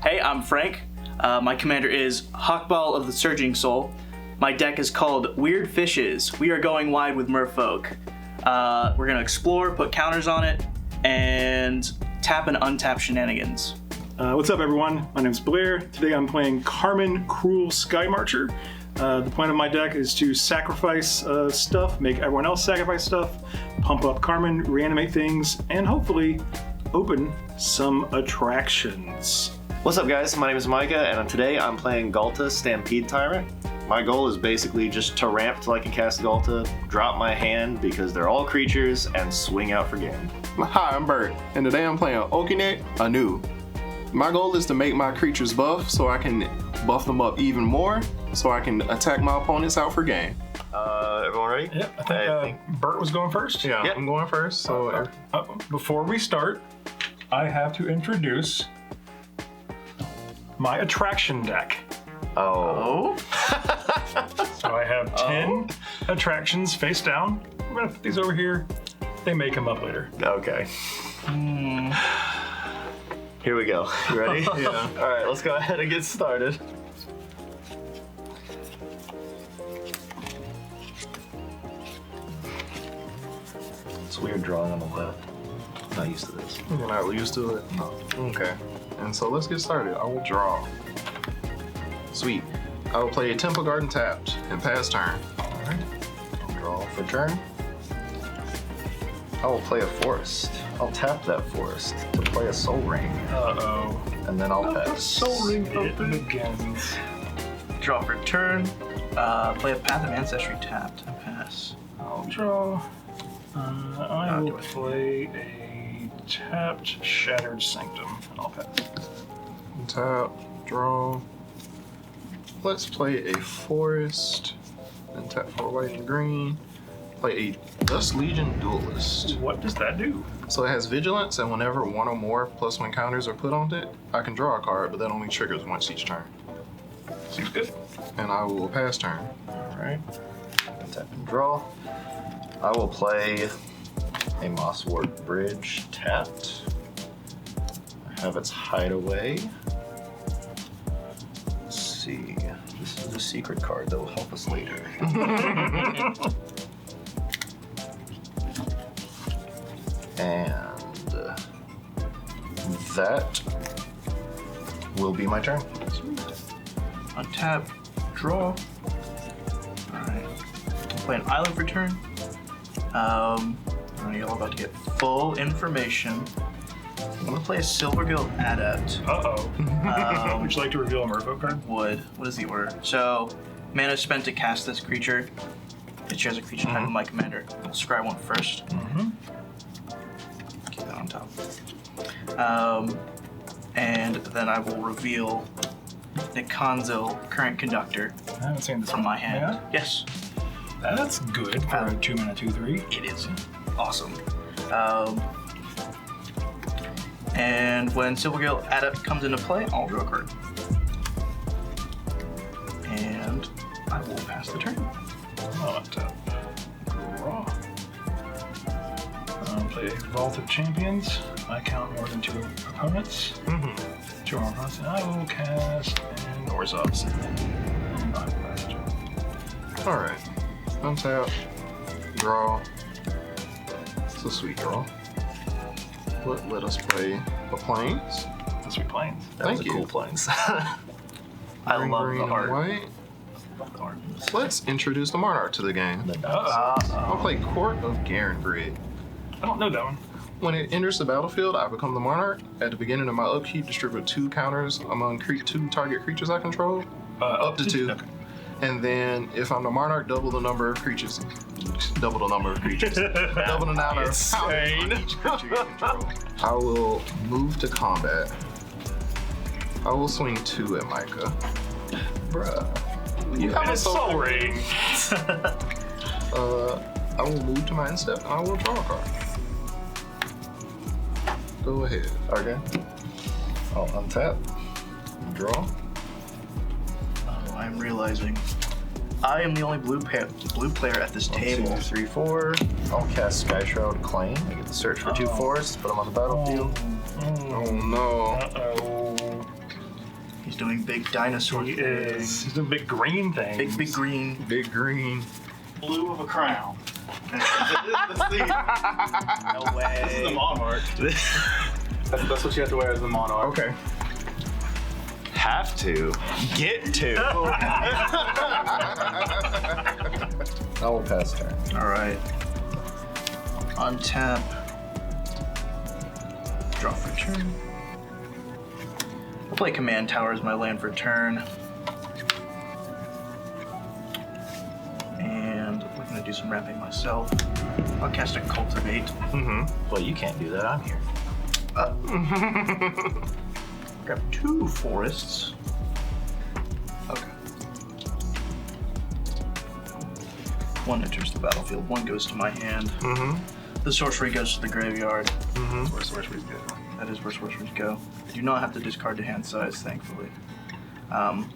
Hey, I'm Frank. My commander is Hawkball of the Surging Soul. My deck is called Weird Fishes. We are going wide with Merfolk. We're going to explore, put counters on it, and tap and untap shenanigans. What's up, everyone? My name's Blair. Today I'm playing Carmen, Cruel Skymarcher. The point of my deck is to sacrifice stuff, make everyone else sacrifice stuff, pump up Carmen, reanimate things, and hopefully open some attractions. What's up, guys? My name is Micah, and today I'm playing Galta, Stampede Tyrant. My goal is basically just to ramp till I can cast Galta, drop my hand because they're all creatures, and swing out for game. Hi, I'm Bert, and today I'm playing Okine Anu. My goal is to make my creatures buff so I can buff them up even more so I can attack my opponents out for game. Everyone ready? Yeah, I think Bert was going first. Yeah, Yep. I'm going first. So Before we start, I have to introduce my attraction deck. Oh. So I have 10 attractions face down. I'm gonna put these over here. They may come up later. Okay. Here we go. You ready? Yeah. All right, let's go ahead and get started. It's weird drawing on the left. Not used to this. You're not used to it? No. Okay. And so let's get started. I will draw. Sweet. I will play a Temple Garden tapped and pass turn. Alright. I'll draw for turn. I will play a forest. I'll tap that forest to play a Soul Ring. Uh-oh. And then I'll pass. Soul Ring it begins. Draw for turn. Play a Path of Ancestry tapped and pass. I'll draw. I will play a tapped Shattered Sanctum, and I'll pass. Tap, draw. Let's play a forest. Then tap for white and green. Play a Dust Legion Duelist. What does that do? So it has Vigilance, and whenever one or more +1 counters are put on it, I can draw a card, but that only triggers once each turn. Seems good. And I will pass turn. Alright. Tap and draw. I will play a Mosswort Bridge tapped. I have its Hideaway. Let's see. This is a secret card that will help us later. And that will be my turn. Sweet. Untap, draw. Alright. Play an island for turn. You're all about to get full information. I'm gonna play a Silvergill Adept. Uh-oh. Would you like to reveal a Merfolk card? Would. What is the order? So, mana spent to cast this creature. It shares a creature type with my commander. I'll scry one first. Keep that on top. And then I will reveal Nikonzil, Current Conductor, I haven't seen this from one. my hand. Yes. That's good for a 2-mana 2/3. It is awesome. And when Silvergill Adept comes into play, I'll draw a card. And I will pass the turn. Oh, untap. Draw. Play Vault of Champions. I count more than 2 opponents. 2 more opponents. And I will cast an Orzhov. And I will pass the turn. Alright. Untap, draw. It's a sweet draw. Let us play the Plains. That's what planes. That was Thank a you. cool Plains. I love Green the and art. white. Love the art in this. Let's introduce the Monarch to the game. I'll play Court of Garenbrid. I don't know that one. When it enters the battlefield, I become the Monarch. At the beginning of my upkeep, distribute 2 counters among 2 target creatures I control. Up to 2. Okay. And then, if I'm the Monarch, double the number of creatures. Double the number of creatures. Double the number of counters on each creature you control. I will move to combat. I will swing 2 at Micah. You have a Soul Ring. I will move to my end step and I will draw a card. Go ahead. Okay. I'll untap. Draw. Oh, I'm realizing I am the only blue player at this 1, table. 2, 3, 4. I'll cast Sky Shroud Claim. I get to search for 2 forests, put them on the battlefield. Oh no. Uh-oh. doing big dinosaur He thing. is. He's doing big green things. Big green. Big green. Blue of a crown. No This is the way. monarch. That's what you have to wear as the monarch. Okay. Have to. Get to. I will pass turn. All right. Untap. Draw for turn. I'll play Command Tower as my land for turn. And we're gonna do some ramping myself. I'll cast a Cultivate. Well, you can't do that. I'm here. Grab 2 forests. Okay. 1 enters the battlefield, 1 goes to my hand. The sorcery goes to the graveyard. That's where sorceries go. That is where sorceries go. I do not have to discard to hand size, thankfully. And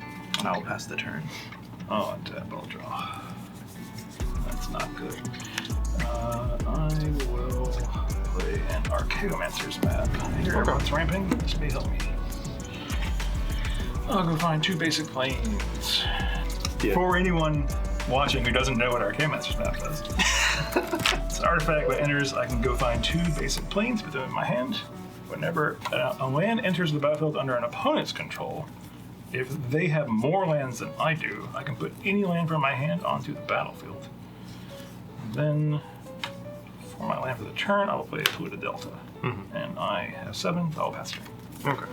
I will pass the turn. Oh, untap, I'll draw. That's not good. I will play an Archaeomancer's map. Here, everyone's ramping. This may help me. I'll go find 2 basic planes. Yeah. For anyone watching who doesn't know what Archaeomancer's map does. It's an artifact that enters, I can go find 2 basic planes, put them in my hand. Whenever a land enters the battlefield under an opponent's control, if they have more lands than I do, I can put any land from my hand onto the battlefield. And then, for my land for the turn, I will play a Polluted Delta. And I have 7, so I'll pass turn. Okay.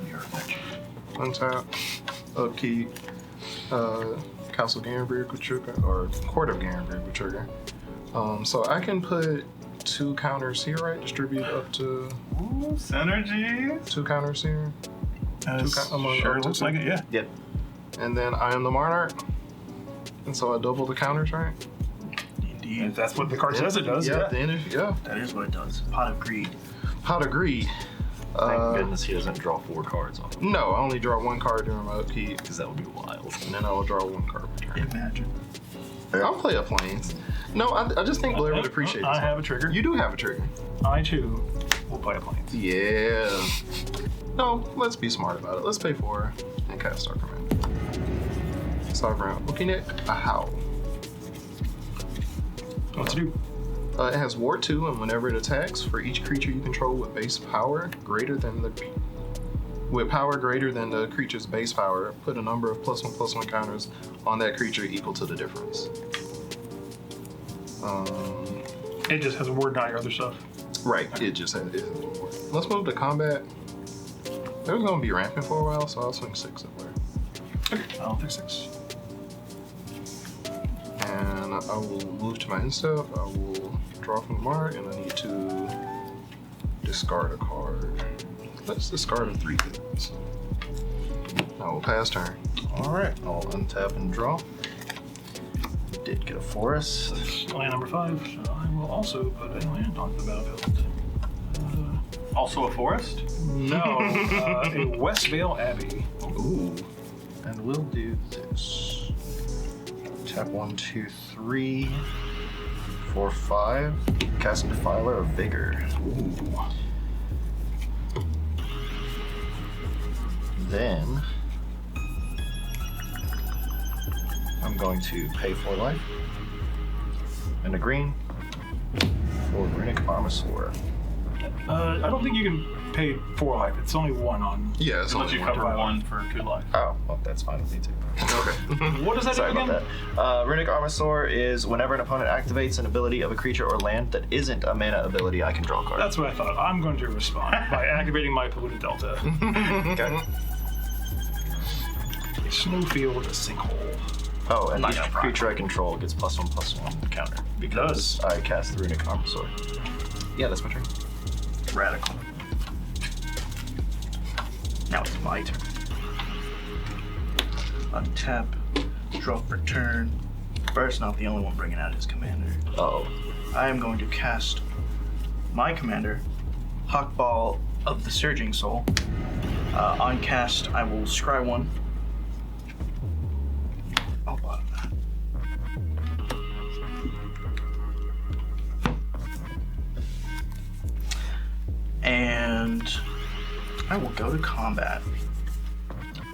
Untap. Upkeep. Castle Garenbrig with trigger, or Court of Garenbrig with trigger. So I can put 2 counters here, right? Distribute up to Ooh, synergy. 2 counters here. Sure, looks like it, yeah. Yep. And then I am the monarch. And so I double the counters, right? Indeed. If that's what the card says it does, Yeah, yeah. the energy, yeah. That is what it does. Pot of Greed. Pot of Greed. Thank goodness he doesn't draw 4 cards on him, No, I only draw 1 card during my upkeep, because that would be wild. and then I will draw 1 card per turn. Imagine. I'll play a planes. No, I just think Blair would appreciate this. I have a trigger. You do have a trigger. I too will play a planes. Yeah. No, let's be smart about it. Let's pay 4 and cast our command. Sovereign looking at a howl. What to do? It has Ward 2, and whenever it attacks, for each creature you control with base power greater than the creature's base power, put a number of +1/+1 counters on that creature equal to the difference. It just has a word, not your other stuff. Right, it just has it. Let's move to combat. They're gonna be ramping for a while, so I'll swing 6 up there. Okay, I'll take 6. And I will move to my end step. I will draw from the mark, and I need to discard a card. Let's discard a 3 hits. I will pass turn. Alright, I'll untap and draw. Did get a forest. Land number 5, so I will also put a land onto the battlefield. Also a forest. No, a Westvale Abbey. Ooh. And we'll do this. Tap 1, 2, 3, 4, 5. Cast Defiler of Vigor. Ooh. Then I'm going to pay 4 life and a green for Runic Armasaur. I don't think you can pay 4 life. It's only 1 on. Yeah, it's Unless only you one. cover 1 for 2 life. Oh, well, that's fine with me too. Okay. What does that Sorry do about again? that. Runic Armasaur is whenever an opponent activates an ability of a creature or land that isn't a mana ability, I can draw a card. That's what I thought. I'm going to respond by activating my Polluted Delta. Okay. A snowfield, a sinkhole. Oh, and Not each gonna creature I control gets +1/+1 counter because I cast the Runic Armasaur. Yeah, that's my turn. Radical. Now it's my turn. Untap. Draw for turn. Bird's not the only one bringing out his commander. Oh. I am going to cast my commander, Hawkball of the Surging Soul. On cast, I will scry 1. I'll bottom that. And I will go to combat.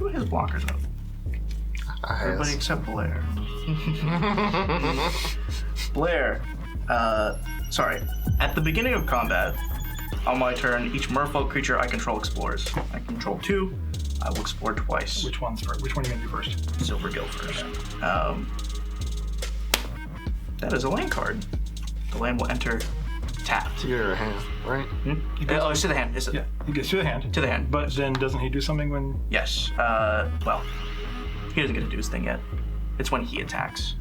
Who has blockers up? Everybody except Blair. Blair, sorry. At the beginning of combat, on my turn, each merfolk creature I control explores. I control 2. I will explore twice. Which one's first? Which one are you gonna do first? Silver Guild first. That is a land card. The land will enter tapped. To your hand, right? Oh, it's to the hand. Is it? Yeah, he gets to the hand. To the hand. But then doesn't he do something when? Yes. Well, he doesn't get to do his thing yet. It's when he attacks.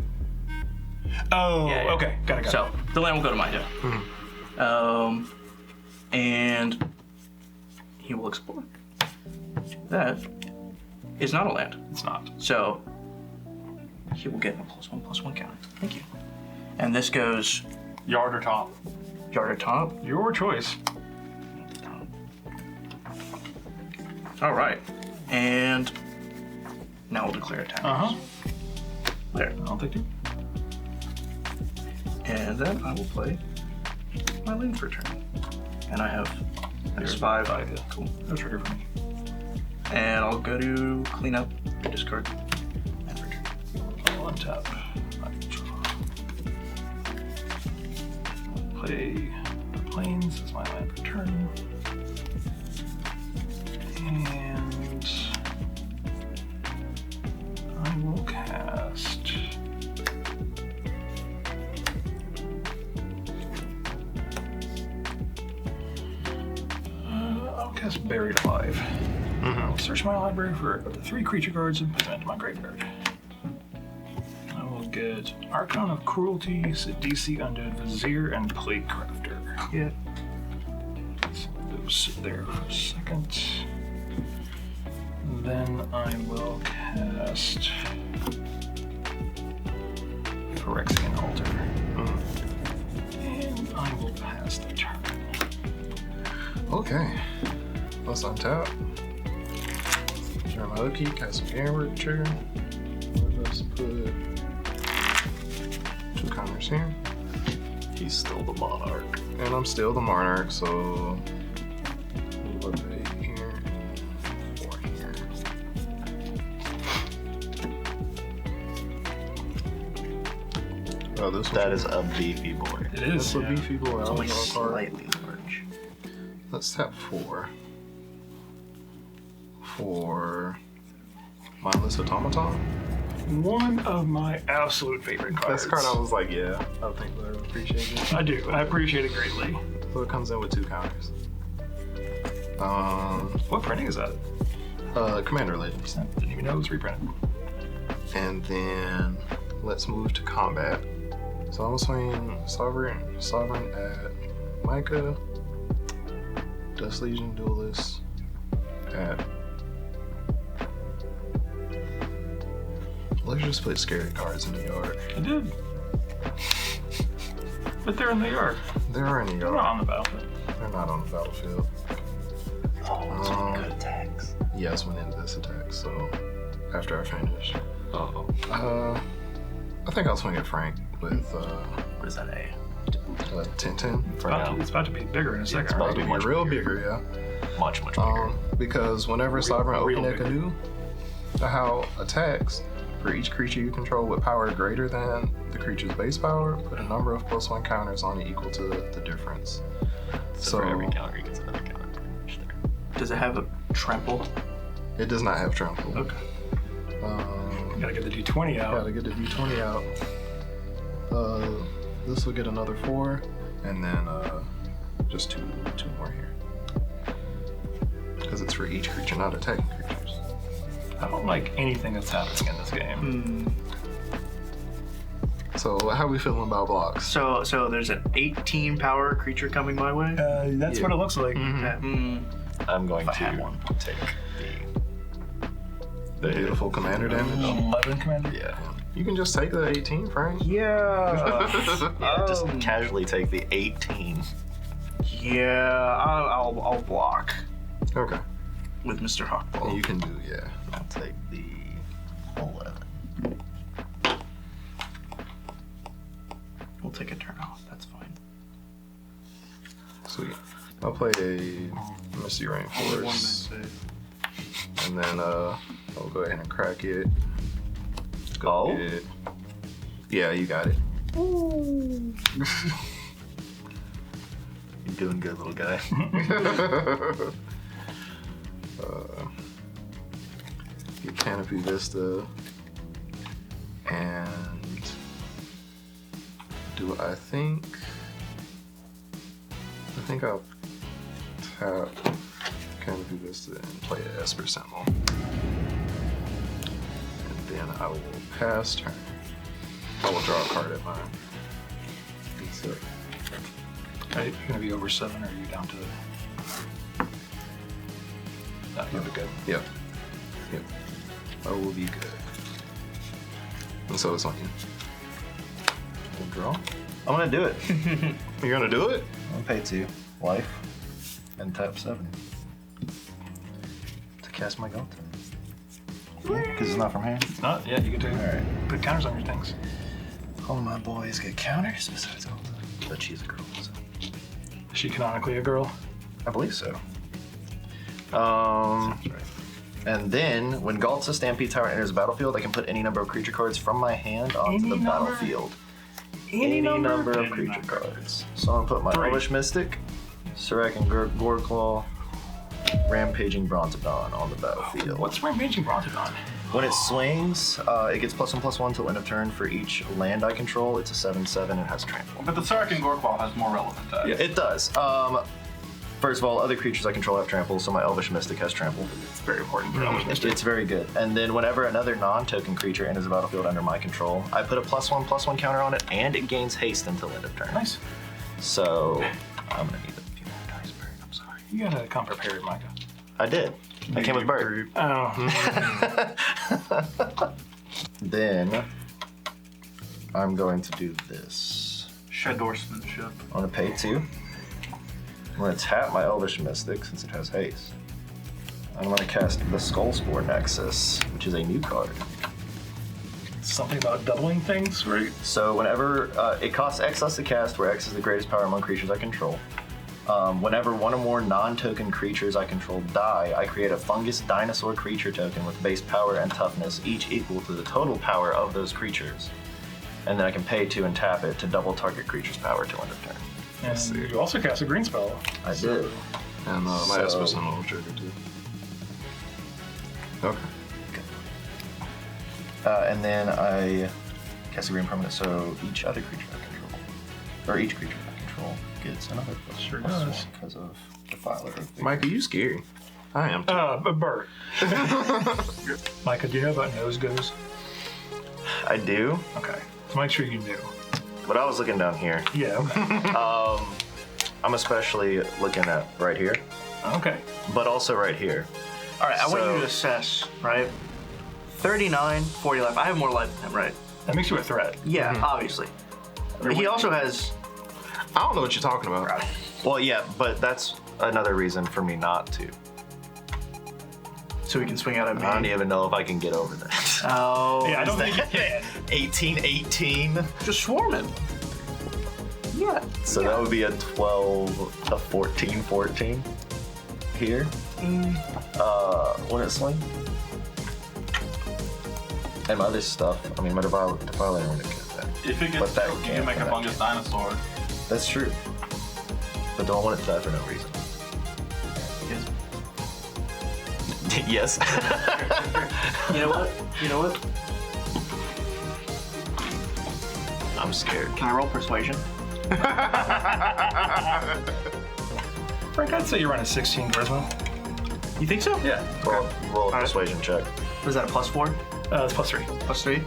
Oh, Yeah, yeah. okay, got it. So the land will go to my deck. And he will explore. That is not a land. It's not. So he will get a +1/+1 counter. Thank you. And this goes Yard or top? yard or top. Your choice. All right. And now we'll declare attack. There. I'll take 2. And then I will play my land for a turn. And I have X5. Yeah. Cool. No trigger for me. And I'll go to clean up, discard, and return. I'll untap. Play the plains as my land for turn. And I will cast. I'll cast Buried Alive. I'll search my library for up to 3 creature cards and put them into my graveyard. I will get Archon of Cruelty, Sidisi Undead Vizier, and Plague Crafter. Yeah. So those sit there for a second. Then I will cast Phyrexian Altar. And I will pass the turn. Okay. Let's untap. Turn my other key, cast some Gamber trigger. Let's put 2 counters here. He's still the monarch. And I'm still the monarch, so we'll put 8 here and 4 here. Oh, this That is a beefy boy. It is. That's a beefy boy. It's I'll only draw a card. slightly large. Let's tap 4 for Mindless Automaton. One of my absolute favorite cards. This card, I was like, yeah, I think Blair would appreciate it. I do. I appreciate it greatly. So it comes in with 2 counters. What printing is that? Commander Legends. I didn't even know it was reprinted. And then let's move to combat. So I'm swinging Sovereign at Micah, Dust Legion Duelist at. Let's just put scary cards in the yard. I did. But they're in the yard. They're in the They're yard. not on the battlefield. They're not on the battlefield. Oh, some good attacks. Yes, went into this attack, so after I finish. Uh-oh. I think I'll swing at Frank with What is that, a? 10-10. It's about to be bigger in a second. it's about right? to It'll be real bigger, yeah. Much bigger. Because whenever Sovereign real Open a canoe, how attacks for each creature you control with power greater than the creature's base power, put a number of +1 counters on it equal to the difference. So for every counter, he gets another counter pretty much there. Does it have a trample? It does not have trample. Okay. Gotta get the D20 out. Gotta get the D20 out. This will get another 4, and then just two more here. Because it's for each creature, not attacking creatures. I don't like anything that's happening in this game. So how are we feeling about blocks? So there's an 18 power creature coming my way. That's what it looks like. I'm going I had one. to take The beautiful commander damage? 11 commander. yeah. You can just take the 18, Frank. Yeah. Just casually take the 18. Yeah. I'll block Okay. with Mr. Hawkball. You can do, yeah. I'll take the 11. We'll take a turn off. That's fine. Sweet. I'll play a Misty Rainforest. And then I'll go ahead and crack it. Go Oh? get... Yeah, you got it. You're doing good, little guy. Your Canopy Vista. And I think I'll tap Canopy Vista and play an Esper Sentinel. And then I will pass turn. I will draw a card at mine. That's it. Are you gonna be over 7 or are you down to? No, you'll be good. Yep. I will be good. And so it's on you. We'll draw. I'm gonna do it. You're gonna do it? I'm gonna pay 2 life and tap 7 to cast my Galta. Because it's not from hand. Not yet. You get to Alright. put counters on your things. All my boys get counters besides Galta. But she's a girl, so. Is she canonically a girl? I believe so. That's right. And then, when Galta Stampede Tyrant enters the battlefield, I can put any number of creature cards from my hand onto the battlefield. Any number of creature cards. So I'm gonna put my 3. Elvish Mystic, Serakin Goreclaw, Rampaging Brontodon on the battlefield. What's Rampaging Brontodon? When it swings, it gets +1/+1 till end of turn for each land I control. It's a 7/7 and has trample. But the Serakin Goreclaw has more relevant tags. Yeah. It does. First of all, other creatures I control have trample, so my Elvish Mystic has trample. It's very important for Elvish Mystic. It's very good. And then whenever another non-token creature enters the battlefield under my control, I put a +1/+1 counter on it, and it gains haste until end of turn. Nice. So I'm gonna need a few more dice, Bird. I'm sorry. You gotta come prepared, Micah. I did. I came with Bird. Oh. Then I'm going to do this. Shadorsemanship. I'm gonna pay 2. I'm gonna tap my Elvish Mystic since it has haste. I'm gonna cast the Skullspore Nexus, which is a new card. Something about doubling things, right? So whenever it costs X less to cast, where X is the greatest power among creatures I control. Whenever one or more non-token creatures I control die, I create a fungus dinosaur creature token with base power and toughness, each equal to the total power of those creatures. And then I can pay 2 and tap it to double target creature's power till end of turn. And you also cast a green spell. I did. And my Esper Sentinel will trigger too. Okay. And then I cast a green permanent, so each other creature I control, or each creature I control, gets another +1 because of Defiler. Micah, you scary. I am too. Bert. Micah, do you know about nose goes? I do, Okay. So make sure you knew. but I was looking down here. Yeah, okay. I'm especially looking at right here, Okay. but also right here. All right, I want So- you to assess, right? 39, 40 life. I have more life than him, right? That makes you a threat. Yeah, obviously. But he also has. I don't know what you're talking about. Well, yeah, but that's another reason for me not to. So he can swing out at me. I don't even know if I can get over that. Oh. Yeah, I don't think you can. 18-18. Just swarm him. Yeah. So that would be a 12, a 14-14 here. When it swing. And my other stuff, I mean, my Defiler wouldn't get that. If it But gets that choked, you can't can make a connect. fungus dinosaur. That's true. But don't want it to die for no reason. Yes. You know what? You know what? I'm scared. Can I roll persuasion? Frank, I'd say you run a 16 charisma. You think so? Yeah. Roll a persuasion check. Was that a +4? It's +3. +3?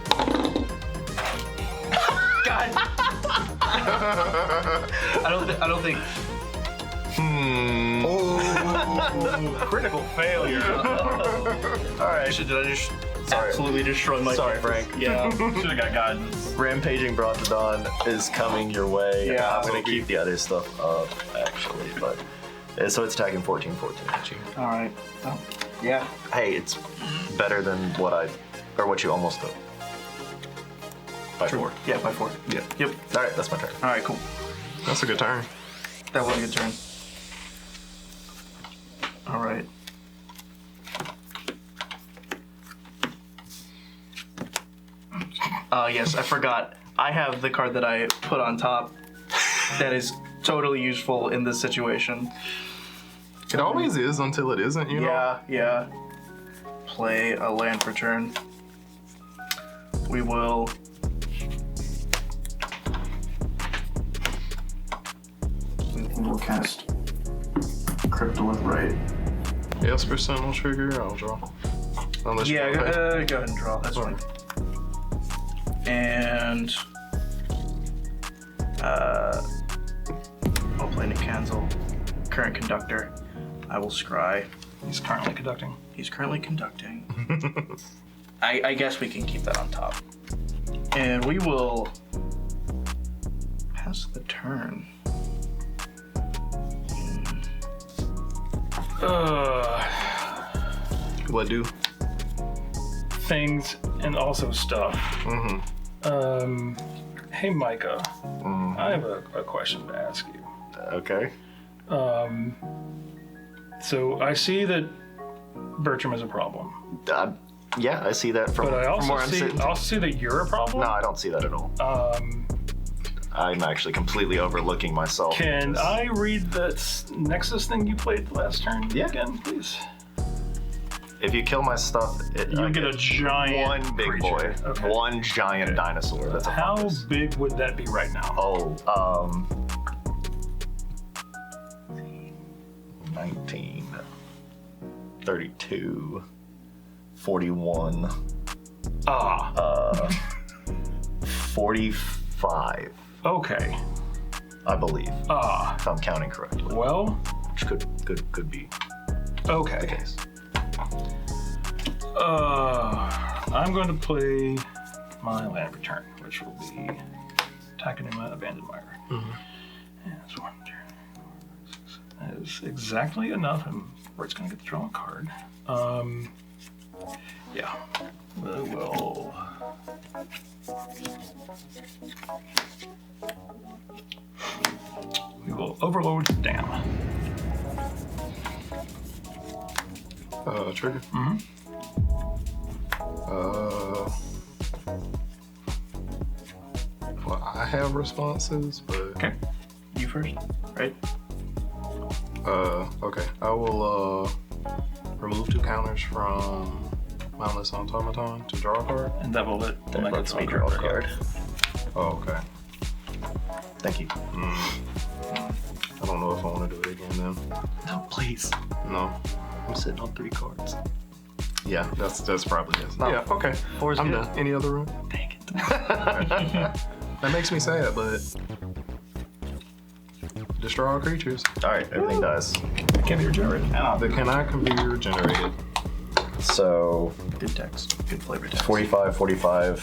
God. I don't think. Critical failure. All right. Did I just absolutely destroy my? Sorry, Frank. Yeah. Should have got guidance. Rampaging Brontodon is coming your way. Yeah, I'm gonna so keep the other stuff up, actually, but so it's attacking 14-14 at you. All right. Oh. Yeah. Hey, it's better than what you almost did. By 4. Yeah, by 4. Yeah. Yep. All right, that's my turn. All right. Cool. That's a good turn. That was a good turn. All right. Yes, I forgot. I have the card that I put on top that is totally useful in this situation. It always is until it isn't, you know? Yeah. Play a land for turn. We will... We'll cast Cryptolith Right. Esper Sentinel trigger, I'll draw. Unless Yeah, you go wanna pay. ahead and draw. That's fine. And I'll play Nick Cancel. Current conductor. I will scry. He's currently conducting. He's currently conducting. I guess we can keep that on top. And we will pass the turn. What do? Things and also stuff. Mm-hmm. Hey Micah, I have a question to ask you. Okay. So I see that Bertram is a problem, Yeah, I see that from but I from where also I'm see sitting. that you're a problem. No, I don't see that at all. I'm actually completely overlooking myself. Can because- I read the Nexus thing you played last turn Yeah. again, please? If you kill my stuff, You get a giant one big creature. boy, Okay. one giant dinosaur. That's a How fungus. big would that be right now? Oh, 19, 32, 41, 45, Okay. I believe, Ah. if I'm counting correctly. Well. Which could be Okay. the case. I'm going to play my land return, which will be Takanuma Abandoned Mire. And that's 1, 2, 4, 5, 6. That is exactly enough, and Bert's going to get to draw a card. Yeah. We will. We will overload Dam. Trigger? Mm-hmm. Well, I have responses, but Okay. You first, right? okay. I will remove 2 counters from Mindless Automaton to draw a card. And that will let That lets me draw a card. Oh, okay. Thank you. I don't know if I want to do it again then. No, please. No. I'm sitting on 3 cards. Yeah, that's probably it. No. Yeah, okay. 4 is I'm good. done. Any other room? Dang it. That makes me sad, but destroy all creatures. All right, everything dies. Can be regenerated. That cannot be regenerated. So Good text. Good flavor text. 45, 45.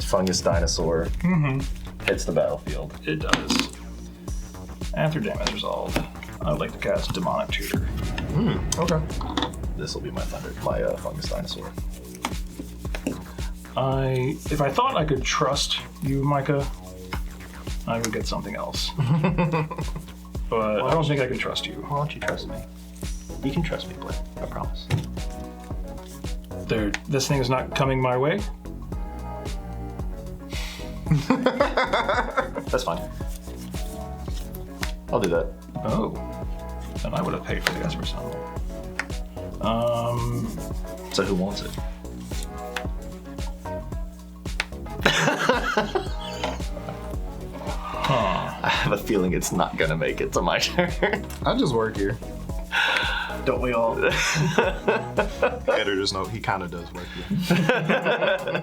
Fungus dinosaur hits the battlefield. It does. After damage resolved, I would like to cast Demonic Tutor. Okay. This will be my fungus dinosaur. If I thought I could trust you, Micah, I would get something else. But I don't think I can trust you. Why don't you trust me? You can trust me, Blair. I promise. This thing is not coming my way. That's fine. I'll do that. Oh. Then I would have paid for the Esper Sentinel. So who wants it? I have a feeling it's not gonna make it to my turn. I just work here. Don't we all? Editor's note, he kind of does work here.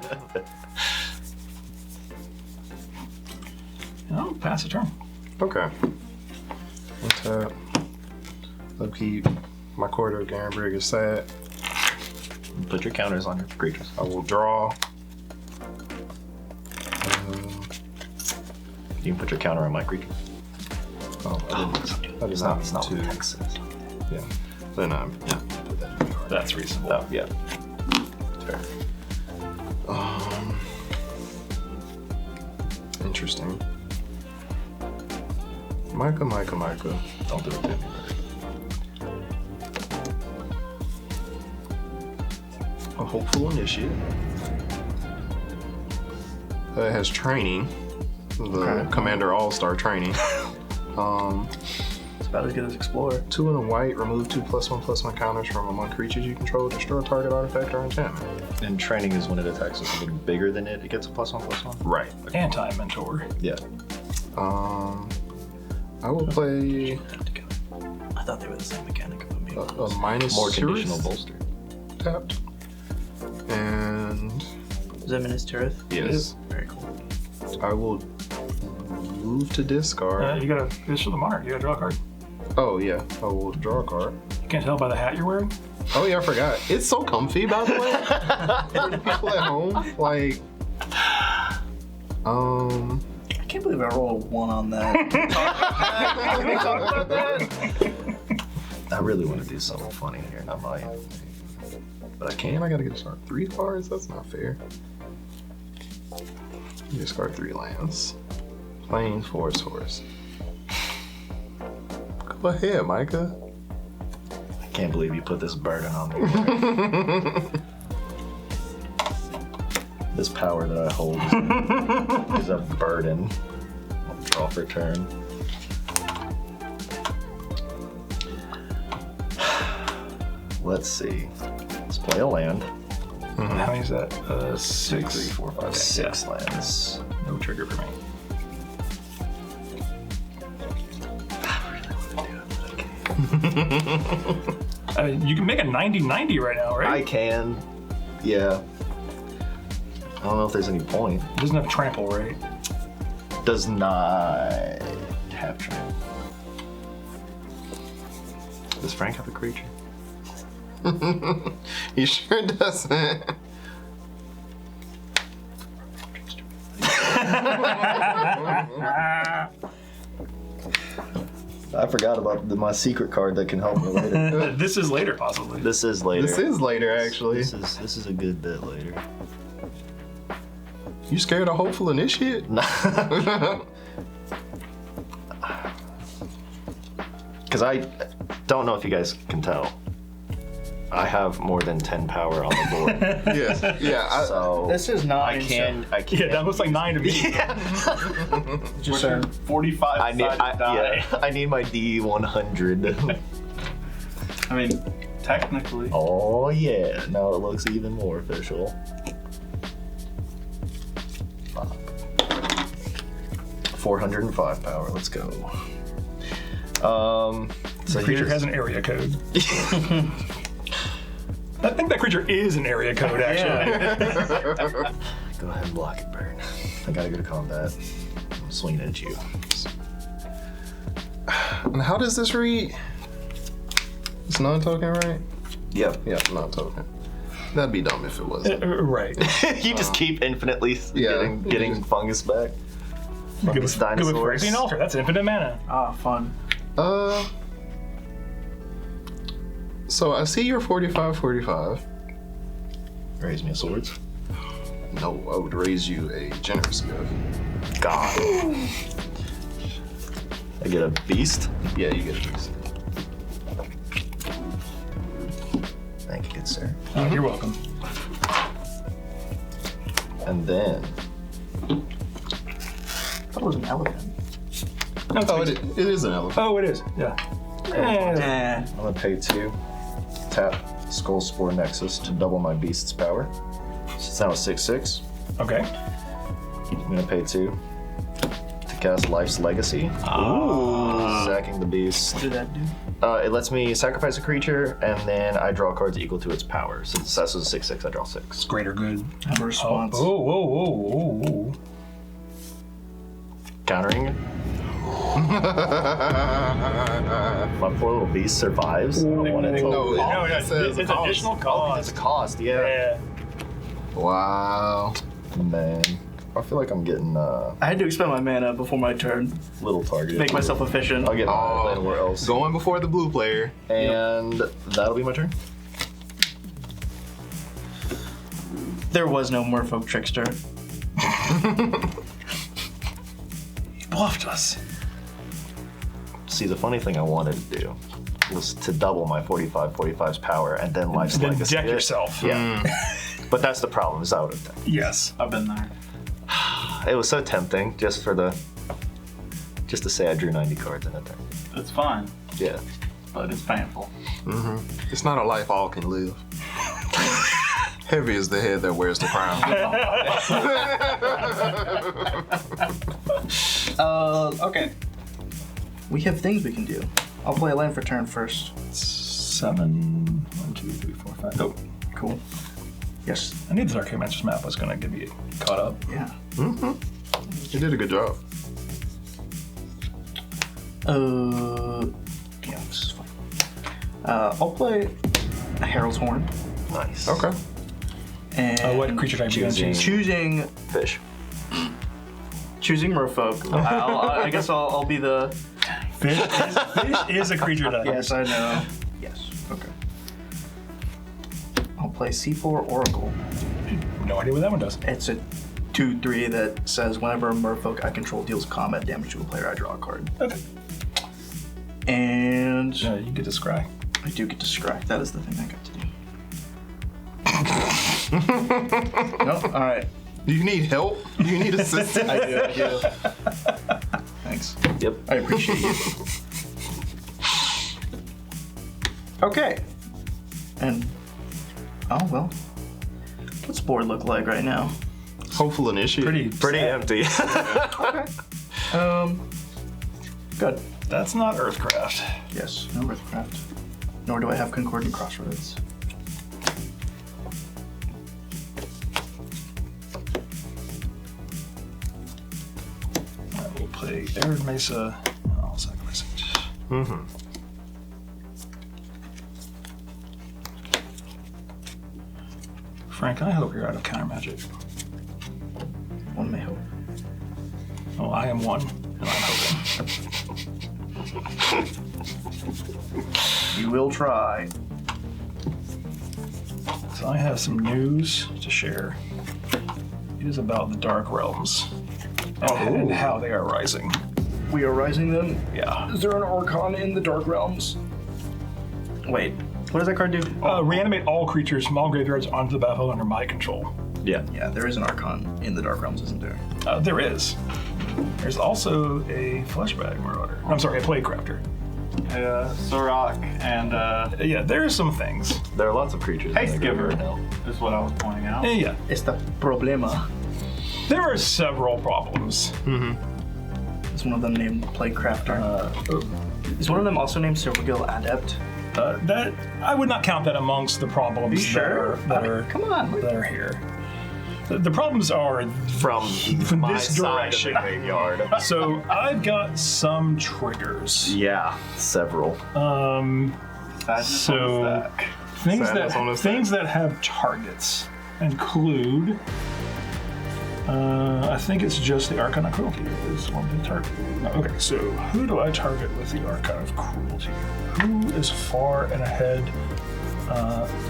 I'll pass a turn. Okay. Untap. Upkeep. My Corridor Garenbrig is sad. Put your counters on your creatures. I will draw. You can put your counter on my creature. Oh, I did It's not not mean what the to. text says. Yeah. Then I'm put that in the card. That's reasonable. Oh, yeah. It's fair. Interesting. Micah. Don't do it to me. A hopeful initiate. It has training. The Commander All-Star training. It's about as good as Explorer. 2 and a white, remove 2 +1/+1 counters from among creatures you control, destroy a target artifact or enchantment. And training is when it attacks with something bigger than it gets a +1/+1. Right. Anti-mentor. Yeah. I will play I thought they were the same mechanic. a minus More Cirrus conditional bolster. tapped. And Zeminus Tirith? yes, Very cool. I will move to discard. You gotta, this for the Monarch, you gotta draw a card. Oh yeah, I will draw a card. You can't tell by the hat you're wearing? Oh yeah, I forgot. It's so comfy, by the way. For the people at home, like, I can't believe I rolled a 1 on that. Can we talk about that? I really want to do something funny here, and I might. But I can't. I gotta get start 3 cards. That's not fair. Discard 3 lands. Plains, forest, horse. Go ahead, Micah. I can't believe you put this burden on me. This power that I hold is a burden. I'll draw for turn. Let's see. Let's play a land. How many is that? 6. 3, 4, 5, 6 lands. No trigger for me. You can make a 90-90 right now, right? I can. Yeah. I don't know if there's any point. It doesn't have trample, right? Does not have trample. Does Frank have a creature? He sure doesn't. I forgot about my secret card that can help me later. This is later, possibly. This is later. This is later, actually. This is a good bit later. You scared of Hopeful Initiate? Because I don't know if you guys can tell. I have more than 10 power on the board. Yes. Yeah. So This is not I can't. Yeah, that looks like 9 to me. Just saying. 45 I need. sided die. Yeah, I need my D100. I mean, technically. Oh yeah. Now it looks even more official. 405 power. Let's go. So The creature has an area code. I think that creature is an area code, actually. Go ahead and block it, Burn. I gotta go to combat. I'm swinging at you. And how does this read? It's non-token, right? Yep. Yeah, non-token. That'd be dumb if it wasn't. Right. You just keep infinitely Yeah. getting fungus back. Fungus Go with dinosaurs. Phyrexian Altar. That's infinite mana. Ah, fun. So I see your 45. Raise me a swords. No, I would raise you a generous gift. God. I get a beast. Yeah, you get a beast. Thank you, good sir. Oh, you're welcome. And then I thought it was an elephant. No, it's Oh, fixed. it is an elephant. Oh, it is. Yeah. Eh. I'm gonna pay 2. Tap Skull Spore Nexus to double my beast's power. So it's now a 6/6. Okay. I'm gonna pay 2 to cast Life's Legacy. Sacking the beast. What did that do? It lets me sacrifice a creature, and then I draw cards equal to its power. So that's a 6/6. I draw 6. Greater good. Have a response. Whoa. Countering it. My poor little beast survives. I want it to. No, No, it says it's a cost. additional It's cost. a cost, yeah. Yeah. Wow. Man, I feel like I'm getting I had to expend my mana before my turn. little targeted. Make myself efficient. I'll get my anywhere else. Going before the blue player. And that'll be my turn. There was no Merfolk Trickster. You bluffed us. See, the funny thing I wanted to do was to double my 45/45's power and then Life's Then Legacy. deck yourself. Yeah. But that's the problem, is I would have done. Yes. I've been there. It was so tempting just to say I drew 90 cards in a turn. It's fine, Yeah. but it's painful. It's not a life all can live. Heavy is the head that wears the crown. Okay. We have things we can do. I'll play a land for turn first. 7, 1, 2, 3, 4, 5. Oh, Cool. Yes. I knew this Arcade Masters map was gonna get me caught up. Yeah. You did a good job. Yeah, this is fine. I'll play a Herald's Horn. Nice. Okay. And What creature type you gonna choose? choosing Fish. Merfolk. I guess I'll be the. Fish is a creature type. Yes, I know. Yes. Okay. I'll play C4 Oracle. No idea what that one does. It's a 2/3 that says whenever a Merfolk I control deals combat damage to a player, I draw a card. Okay. And Yeah, you get to scry. I do get to scry. That is the thing I got to do. Nope. All right. Do you need help? Do you need assistance? I do. Thanks. Yep. I appreciate you. Okay. And oh well. What's the board look like right now? Hopeful initiate. Pretty empty. Good. That's not Earthcraft. Yes, no Earthcraft. Nor do I have Concordant Crossroads. I will play Arid Mesa. I'll sacrifice it. Frank, I hope you're out of counter magic. One may hope. Oh, I am one, and I'm hoping. You will try. So I have some news to share. It is about the Dark Realms and how they are rising. We are rising them. Yeah. Is there an Orcon in the Dark Realms? Wait, what does that card do? Reanimate all creatures from all graveyards onto the battlefield under my control. Yeah. Yeah, there is an Archon in the Dark Realms, isn't there? There is. There's also a Fleshbag Marauder. I'm sorry, a Plaguecrafter. Sorok and Yeah, there are some things. There are lots of creatures. Haste in the Giver graveyard now. is what I was pointing out. Yeah, It's the problema. there are several problems. Is one of them named Plaguecrafter? Is one of them also named Silvergill Adept? That I would not count that amongst the problems You sure? that are Come on. that are here. The problems are From my this side direction. of the graveyard. So I've got some triggers. Yeah, several. Sadness on So the stack. things that have targets include. I think it's just the Archon of Cruelty is one to target. No, okay, so who do I target with the Archon of Cruelty? Who is far and ahead,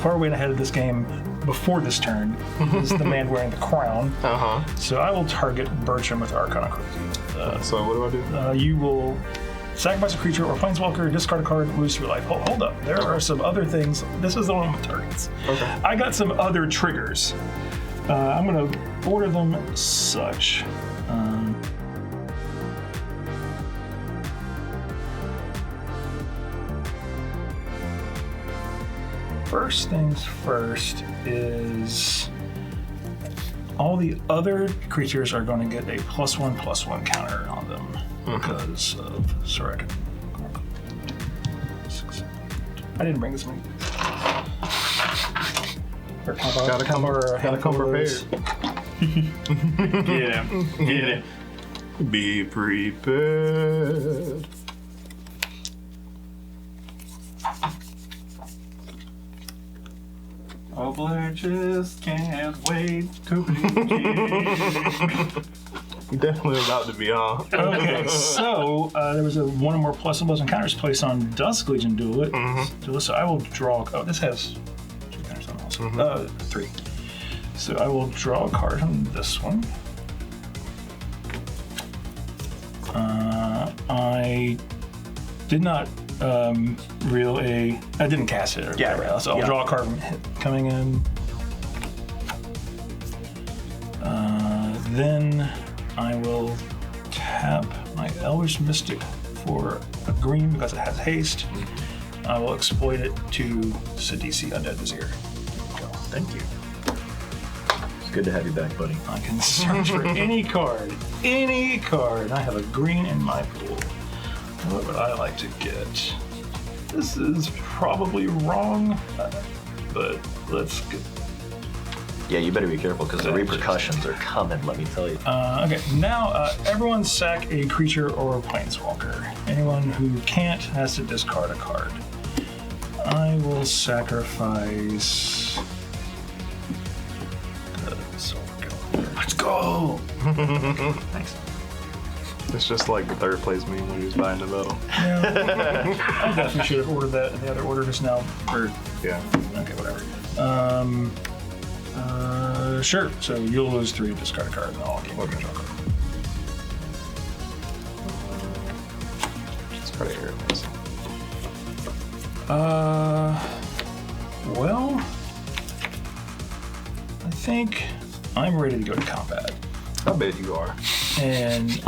far away and ahead of this game before this turn? Is the man wearing the crown. So I will target Bertram with Archon of Cruelty. So what do I do? You will sacrifice a creature or planeswalker, discard a card, lose your life. Hold up, there are some other things. This is the one with targets. Okay. I got some other triggers. I'm gonna order them such. First things first is all the other creatures are going to get a +1/+1 counter on them because of Soraka. I didn't bring this many. Gotta come prepared. Get him. Get it. Be prepared. Oh, Blair just can't wait to begin. Definitely about to be on. Okay, so there was one or more +1/+1 counters placed on Dusk Legion Duelist. So I will draw. Oh, this has 2 counters on it also. 3. So I will draw a card from this one. I did not I didn't cast it. Yeah, right. So I'll draw a card from coming in. Then I will tap my Elvish Mystic for a green because it has haste. I will exploit it to Sidisi Undead Vizier. Thank you. It's good to have you back, buddy. I can search for any card. Any card. I have a green in my pool. What would I like to get? This is probably wrong, but let's get. Yeah, you better be careful because the repercussions are coming, let me tell you. Okay, now everyone sack a creature or planeswalker. Anyone who can't has to discard a card. I will sacrifice. Let's go! Thanks. It's just like the third place meme when he was buying the metal. Yeah. I definitely should have ordered that in the other order just now. Or, Yeah. okay, whatever. Sure. So you'll lose 3, discard a card, and I'll gain 1 control card. Discard a hero. Well, I think I'm ready to go to combat. I bet you are. And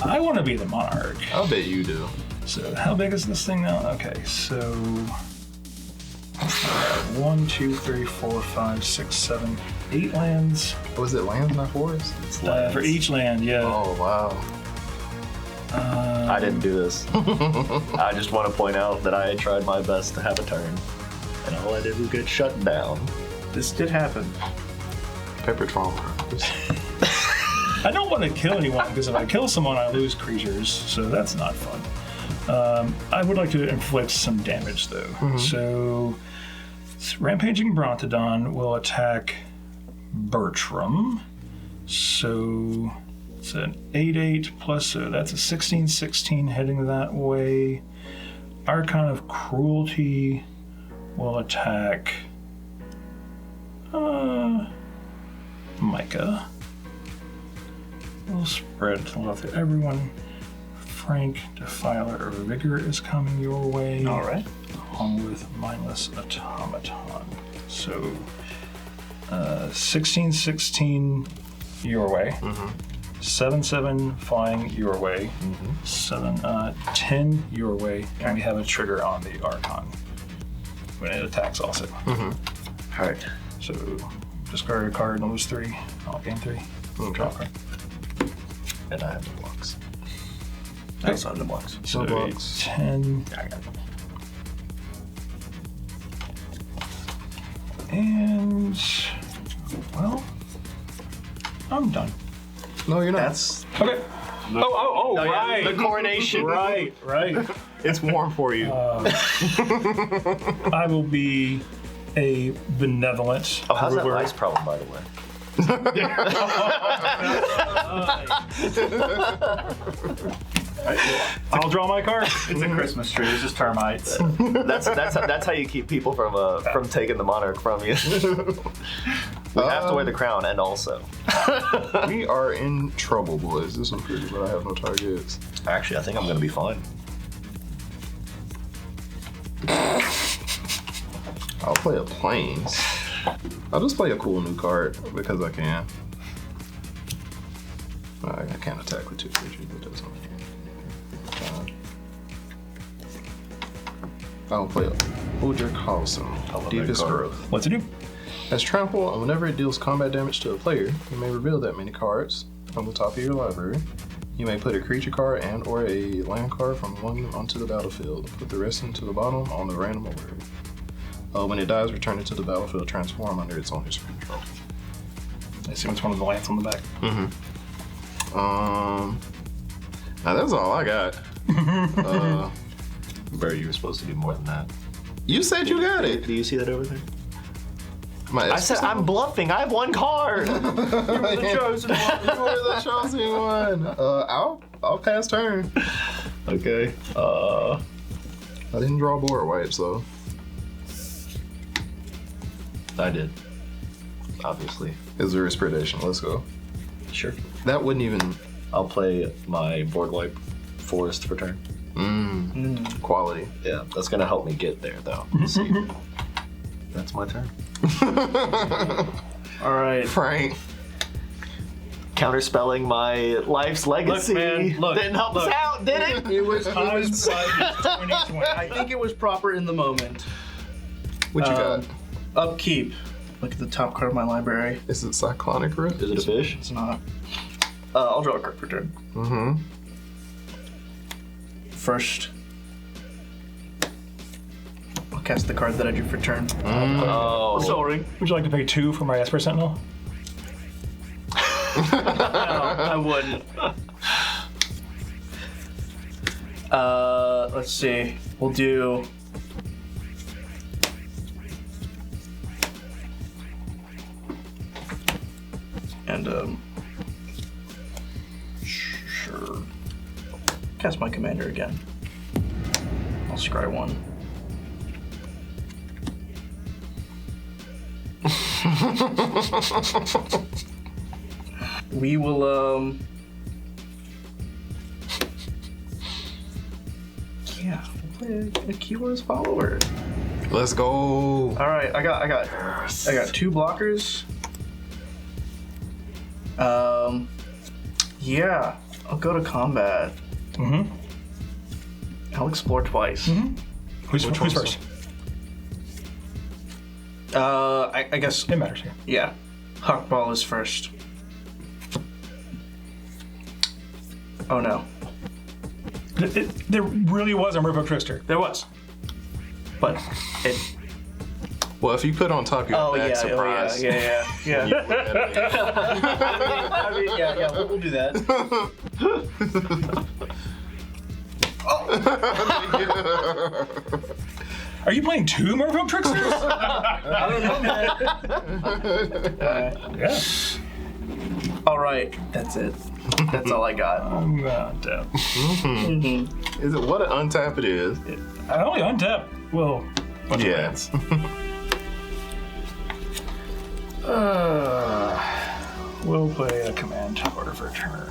I want to be the monarch. I bet you do. So how big is this thing now? Okay, so 1, 2, 3, 4, 5, 6, 7, 8 lands. Was it lands, not forests? It's For each land, yeah. Oh, wow. I didn't do this. I just want to point out that I tried my best to have a turn, and all I did was get shut down. This did happen. Pepper trauma. I don't want to kill anyone because if I kill someone, I lose creatures, so that's not fun. I would like to inflict some damage though. So, Rampaging Brontodon will attack Bertram. So, it's an 8/8 plus, so that's a 16/16 heading that way. Archon of Cruelty will attack Micah. We'll spread to love everyone. Frank, Defiler, or Vigor is coming your way. All right. Along with Mindless Automaton. So, 16/16 your way. 7/7 flying your way. 10 your way. And we have a trigger on the Archon when it attacks also. All right. So, discard a card and lose 3. I'll gain 3. Okay. And I have the blocks. I also have the blocks. So, No blocks. 10. I got them. And, well, I'm done. No, you're not. That's Okay. Oh, yeah, right. the coronation. Right. It's warm for you. I will be a benevolent Oh, how's that ruler. ice problem, by the way? I'll draw my card. It's a Christmas tree. It's just termites. That's how you keep people from taking the monarch from you. We have to wear the crown, and also. We are in trouble, boys. This one's pretty, but I have no targets. Actually, I think I'm gonna be fine. I'll play a planes. I'll just play a cool new card because I can. I can't attack with 2 creatures, but that's okay. I'll play a Ulger Coliseum, Deepest Growth. What's it do? As trample, and whenever it deals combat damage to a player, you may reveal that many cards from the top of your library. You may put a creature card and or a land card from one onto the battlefield. Put the rest into the bottom on the random order. When it dies, return it to the battlefield, transform under its owner's control. I assume it's one of the lands on the back. Now that's all I got. Barry, you were supposed to do more than that. You said you got it. Do you see that over there? My I said I'm bluffing. I have 1 card. You were the chosen one. You were the chosen one. I'll pass turn. Okay. I didn't draw board wipes though. I did. Obviously. Is there a predation? Let's go. Sure. That wouldn't even. I'll play my board wipe forest for turn. Quality. Yeah, that's gonna help me get there though. We'll see. That's my turn. All right. Frank. counterspelling my life's legacy. man, look, Didn't help us look. out, did it? It was Hindsight is 2020. I think it was proper in the moment. What you got? Upkeep. Look at the top card of my library. Is it Cyclonic Rift? Is it a fish? It's not. I'll draw a card per turn. Mm-hmm. First, I'll cast the card that I drew for turn. Oh. Sorry. Would you like to pay 2 for my Esper Sentinel? No, I wouldn't. Let's see. We'll do. And sure. Cast my commander again. I'll scry 1. We will yeah, we'll play a Keywords follower. Let's go. All right, I got 2 blockers. Yeah, I'll go to combat. Mm-hmm. I'll explore twice. Mm-hmm. Who's first? I guess. It matters here. Yeah, Hawkball is first. Oh no. There really was a Merfolk Trickster. There was. But it. Well, if you put on top your back surprise. Yeah. I mean, yeah, we'll do that. Are you playing 2 Merfolk Tricksters? I don't know, man. Yeah. All right, that's it. That's all I got. I'm gonna untap. Is it what an untap it is? I only untap. Well, bunch of Yeah. lands. We'll play a command order for a turn.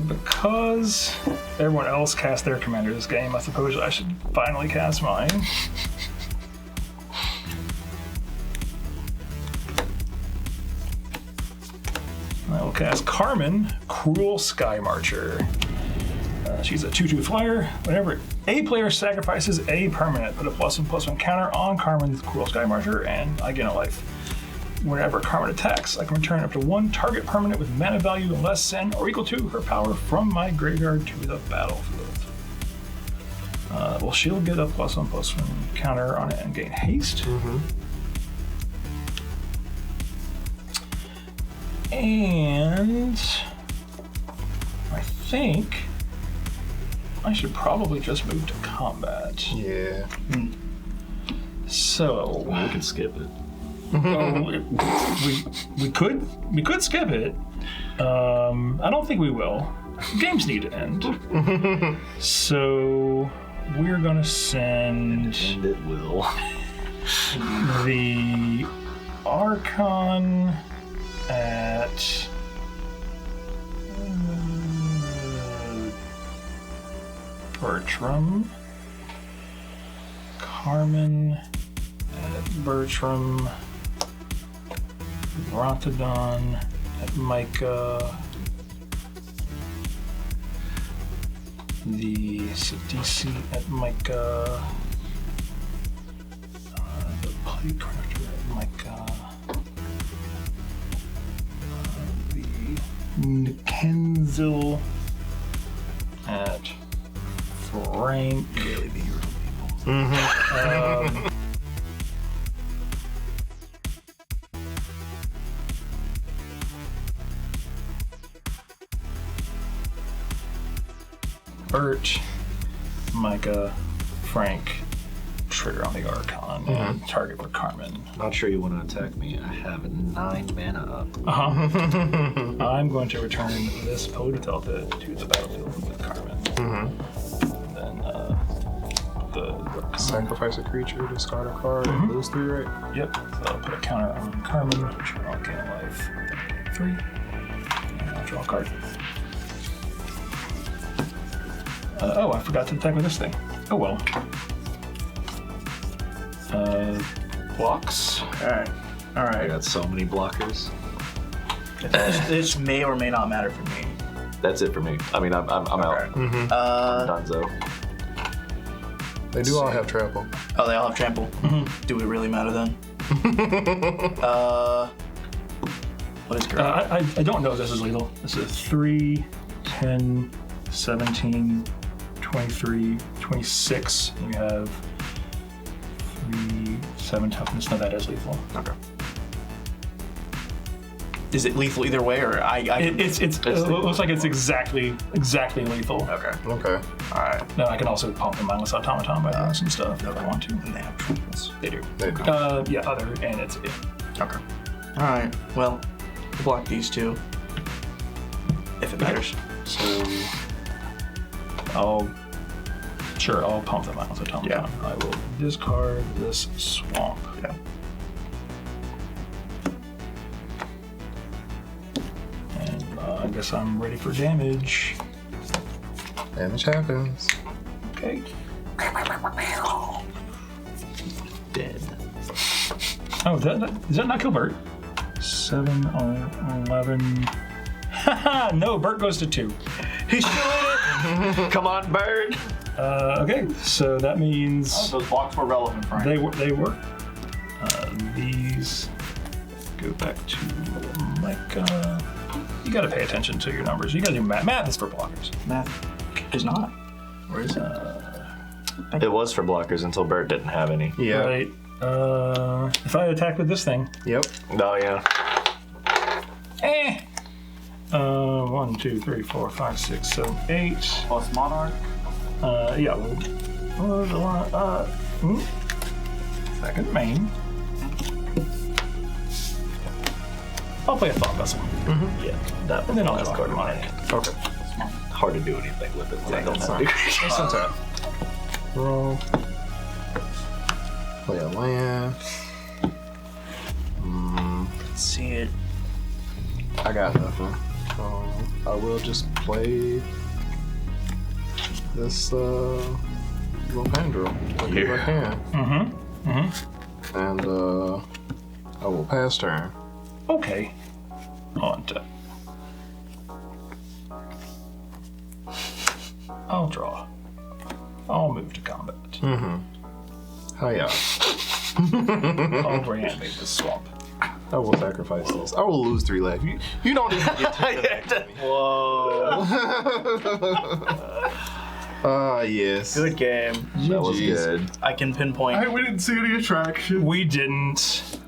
Because everyone else cast their commander this game, I suppose I should finally cast mine. I will cast Carmen, Cruel Skymarcher. She's a 2/2 flyer. Whenever a player sacrifices a permanent, put a +1/+1 counter on Carmen's Cruel Skymarcher, and I gain a life. Whenever Carmen attacks, I can return up to 1 target permanent with mana value less than or equal to her power from my graveyard to the battlefield. Well, she'll get a +1/+1 counter on it and gain haste. And I think I should probably just move to combat. Yeah. So We can skip it. we could skip it. I don't think we will. Games need to end. So we're gonna send And it will. the Archon at Bertram, Carmen at Bertram, Rontodon at Micah, the Sidisi at Micah, the Plate Crafter at Micah, the Kenzil at Frank. Really be your people. Bert, Micah, Frank, trigger on the Archon, and target for Carmen. Not sure you want to attack me. I have 9 mana up. I'm going to return this Podatelta to the battlefield with Carmen. And then the Sacrifice a creature, discard a card, lose 3, right? Yep, so I'll put a counter on Carmen, which I'll gain a life 3, and I'll draw a card. Oh, I forgot to attack with this thing. Oh well. Blocks. All right. I got so many blockers. This may or may not matter for me. That's it for me. I mean, I'm out. Mm-hmm. Dunzo. They do all have trample. Oh, they all have trample. Do we really matter then? What is correct? I don't know if this is lethal. This is 3, 10, 17, 23, 26. You have 3, 7 toughness. No, that is lethal. Okay. Is it lethal either way, or It looks like it's exactly lethal. Okay. Okay. All right. Now I can also pump the mindless automaton by doing some stuff if I want to. And they have tramples. They do. They do. Yeah, other, and it's it. Okay. All right. Well, we'll block these two, if it matters. So I'll pump the mindless automaton. Yeah. I will discard this swamp. Yeah. And I guess I'm ready for damage. Damage happens. Okay. Dead. Oh, does that not kill Bert? 7, 11. Haha, no, Bert goes to 2. He's still in it. Come on, bird. Okay, so that means Those blocks were relevant, Frank. they work. These go back to Micah. You gotta pay attention to your numbers. You gotta do math. Math is for blockers. Math is not. Where is it? It was for blockers until Bert didn't have any. Yeah. Right. If I attack with this thing, Yep. Oh, yeah. 1, 2, 3, 4, 5, 6, 7, 8. Plus Monarch. Yeah. Second main. I'll play a thought vessel. Yeah. That And then I'll that's draw card in Monarch. my hand. Okay. Hard to do anything with it when I don't That's have fine. it. Just untap. Roll. Play a land. Let's see it. I got nothing. I will just play this little Pandro. If I can. And I will pass turn. Okay. On to. I'll draw. I'll move to combat. Hiya. I'll reanimate the swamp. I will sacrifice this. I will lose 3 life. You don't even get to. Whoa. Yes. Good game. That was GG's. good. I can pinpoint. we didn't see any attraction. We didn't.